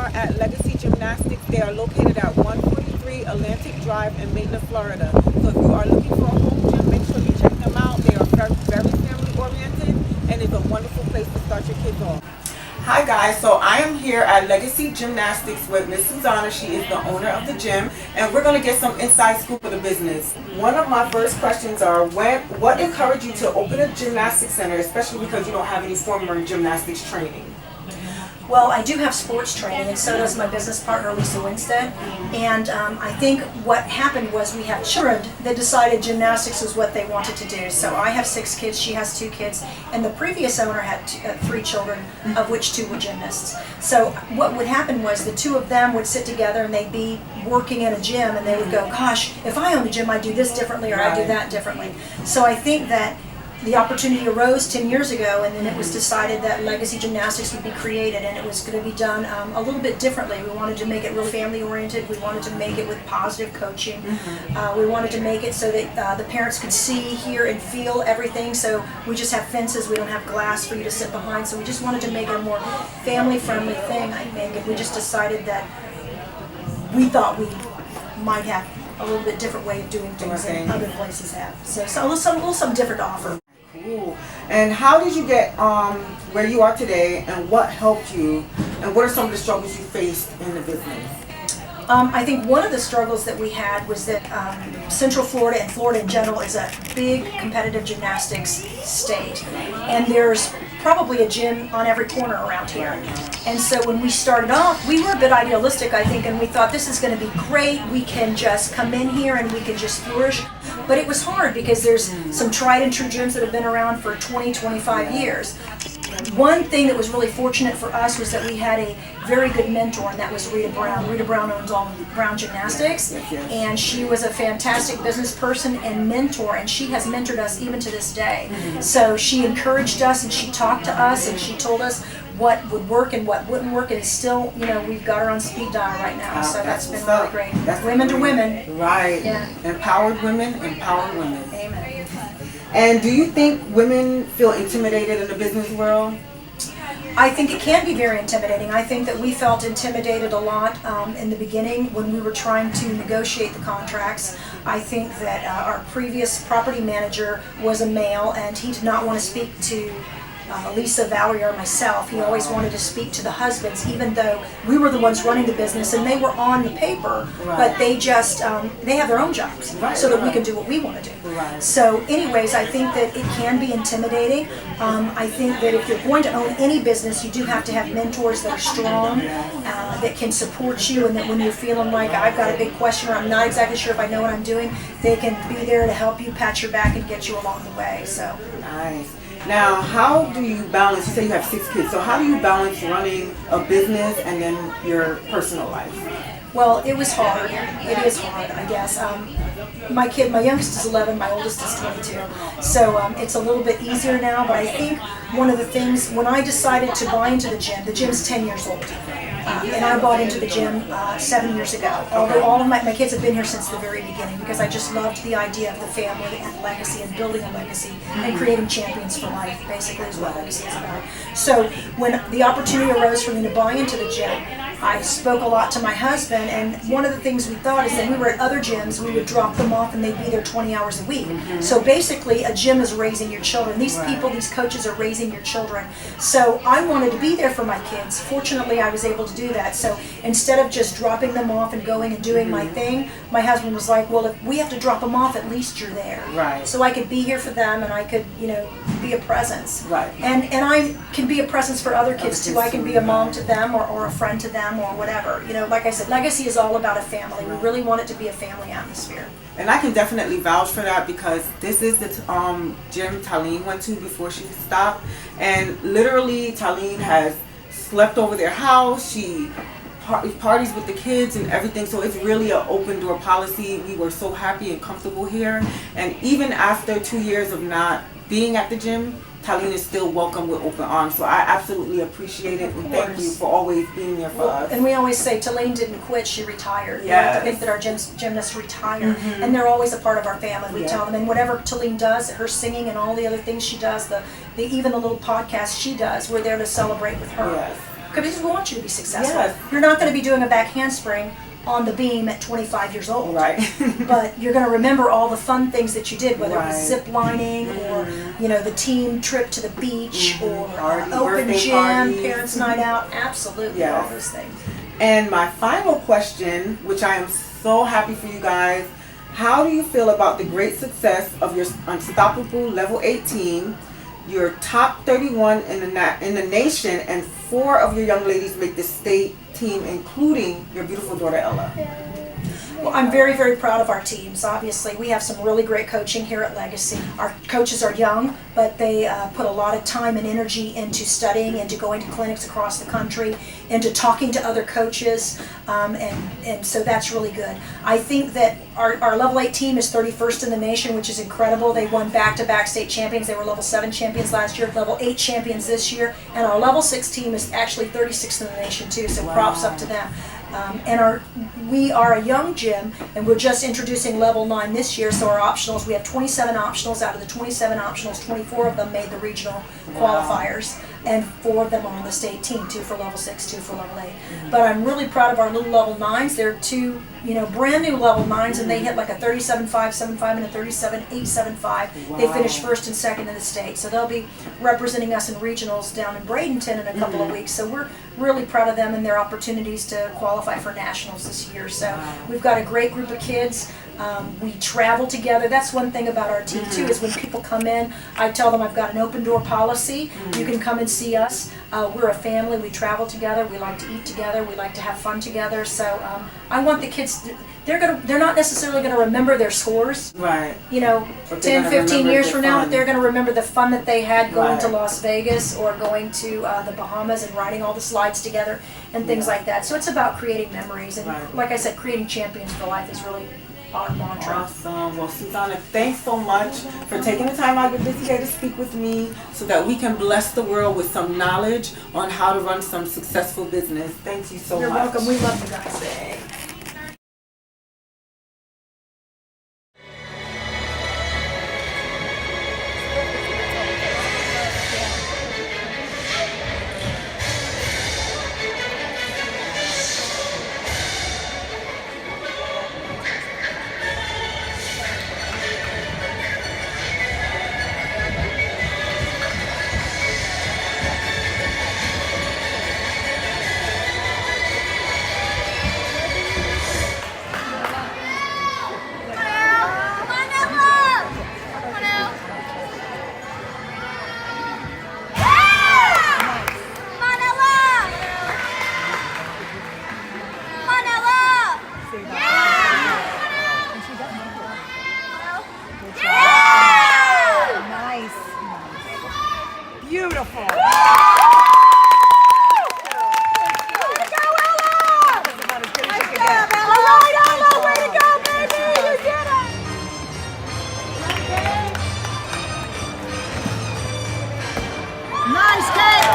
are at Legacy Gymnastics. They are located at 143 Atlantic Drive in Maitland, Florida. So if you are looking for a home gym, make sure you check them out. They are very family oriented, and it's a wonderful place to start your kids off. Hi guys, so I am here at Legacy Gymnastics with Miss Susanna. She is the owner of the gym, and we're going to get some inside scoop of the business. One of my first questions are, what encouraged you to open a gymnastics center, especially because you don't have any former gymnastics training? Well, I do have sports training, and so does my business partner, Lisa Winstead. And I think what happened was we had children that decided gymnastics was what they wanted to do. So I have 6 kids, she has 2 kids, and the previous owner had 3 children, of which 2 were gymnasts. So what would happen was the 2 of them would sit together and they'd be working in a gym, and they would go, gosh, if I owned a gym, I'd do this differently, or I'd do that differently. So I think that the opportunity arose 10 years ago, and then it was decided that Legacy Gymnastics would be created, and it was going to be done a little bit differently. We wanted to make it really family oriented. We wanted to make it with positive coaching. We wanted to make it so that the parents could see, hear, and feel everything. So we just have fences. We don't have glass for you to sit behind. So we just wanted to make it a more family friendly thing, I think. And we just decided that we thought we might have a little bit different way of doing things than other places have. So a little something different to offer. Cool. And how did you get where you are today, and what helped you, and what are some of the struggles you faced in the business? I think one of the struggles that we had was that Central Florida and Florida in general is a big competitive gymnastics state, and there's probably a gym on every corner around here. And so when we started off, we were a bit idealistic, I think, and we thought this is going to be great. We can just come in here and we can just flourish. But it was hard because there's some tried and true gyms that have been around for 20, 25 years. One thing that was really fortunate for us was that we had a very good mentor, and that was Rita Brown. Rita Brown owns all Brown Gymnastics, and she was a fantastic business person and mentor, and she has mentored us even to this day. So she encouraged us, and she talked to us, and she told us what would work and what wouldn't work, and still, we've got her on speed dial right now, so that's been really great. Women to women. Right. Yeah. Empowered women, empowered women. Amen. And do you think women feel intimidated in the business world? I think it can be very intimidating. I think that we felt intimidated a lot in the beginning when we were trying to negotiate the contracts. I think that our previous property manager was a male, and he did not want to speak to Lisa, Valerie, or myself. He always wanted to speak to the husbands, even though we were the ones running the business and they were on the paper, but they just, they have their own jobs so that we can do what we want to do. So anyways, I think that it can be intimidating. I think that if you're going to own any business, you do have to have mentors that are strong, that can support you, and that when you're feeling like I've got a big question or I'm not exactly sure if I know what I'm doing, they can be there to help you, pat your back, and get you along the way. So nice. Now, how do you balance, you say you have 6 kids, so how do you balance running a business and then your personal life? Well, it was hard. It is hard, I guess. My youngest is 11, my oldest is 22. So it's a little bit easier now, but I think one of the things, when I decided to buy into the gym's 10 years old. And I bought into the gym 7 years ago. Although all of my kids have been here since the very beginning, because I just loved the idea of the family and legacy and building a legacy and creating champions for life, basically is what legacy is about. So when the opportunity arose for me to buy into the gym, I spoke a lot to my husband, and one of the things we thought is that we were at other gyms, we would drop them off and they'd be there 20 hours a week. So basically a gym is raising your children. These people, these coaches are raising your children. So I wanted to be there for my kids. Fortunately, I was able to do that. So instead of just dropping them off and going and doing my thing, my husband was like, well, if we have to drop them off, at least you're there. Right. So I could be here for them, and I could, be a presence. Right. And I can be a presence for other kids too. I can be a mom to them, or a friend to them, or whatever. Like I said, Legacy is all about a family. We really want it to be a family atmosphere. And I can definitely vouch for that, because this is the gym Talene went to before she stopped. And literally, Talene has slept over their house. She parties with the kids and everything. So it's really an open door policy. We were so happy and comfortable here. And even after 2 years of not being at the gym, Talene is still welcome with open arms. So I absolutely appreciate it, and thank you for always being there for us. And we always say Talene didn't quit, she retired. Yes. We like to think that our gymnasts retire, and they're always a part of our family. We tell them, and whatever Talene does, her singing and all the other things she does, even the little podcast she does, we're there to celebrate with her. Yes. because we want you to be successful. Yes. You're not going to be doing a back handspring on the beam at 25 years old. Right. But you're going to remember all the fun things that you did, whether it was Right. zip lining or, you know, the team trip to the beach or open Birthday gym, parties. parents' night out. Absolutely, Yes. all those things. And my final question, which I am so happy for you guys, how do you feel about the great success of your unstoppable level 8 team? You're top 31 in the nation, and 4 of your young ladies make the state team, including your beautiful daughter Ella. Well, I'm very, very proud of our teams. Obviously, we have some really great coaching here at Legacy. Our coaches are young, but they put a lot of time and energy into studying, into going to clinics across the country, into talking to other coaches, and so that's really good. I think that our level 8 team is 31st in the nation, which is incredible. They won back-to-back state champions. They were level 7 champions last year, level 8 champions this year, and our level 6 team is actually 36th in the nation too, so props up to them. And we are a young gym, and we're just introducing level 9 this year, so our optionals, we have 27 optionals. Out of the 27 optionals, 24 of them made the regional qualifiers, and 4 of them are on the state team, 2 for level 6, 2 for level 8. But I'm really proud of our little level 9s. They're 2, brand new level 9s, and they hit like a 37.575 and a 37.875. They finished first and second in the state, so they'll be representing us in regionals down in Bradenton in a couple of weeks. So we're really proud of them and their opportunities to qualify for nationals this year. So we've got a great group of kids. We travel together. That's one thing about our team too, is when people come in, I tell them I've got an open door policy. You can come and see us. We're a family. We travel together. We like to eat together. We like to have fun together. So I want the kids, they're not necessarily going to remember their scores. Right. But 10, 15 years from now, fun. they're going to remember the fun that they had going to Right. Las Vegas or going to the Bahamas and riding all the slides together and things like that. So it's about creating memories. And Right. like I said, creating champions for life is really our mantra. Awesome. Well, Susanna, thanks so much for taking the time out of your busy day to speak with me so that we can bless the world with some knowledge on how to run some successful business. Thank you so You're much. welcome. We love you guys. Beautiful. Nice, Kate!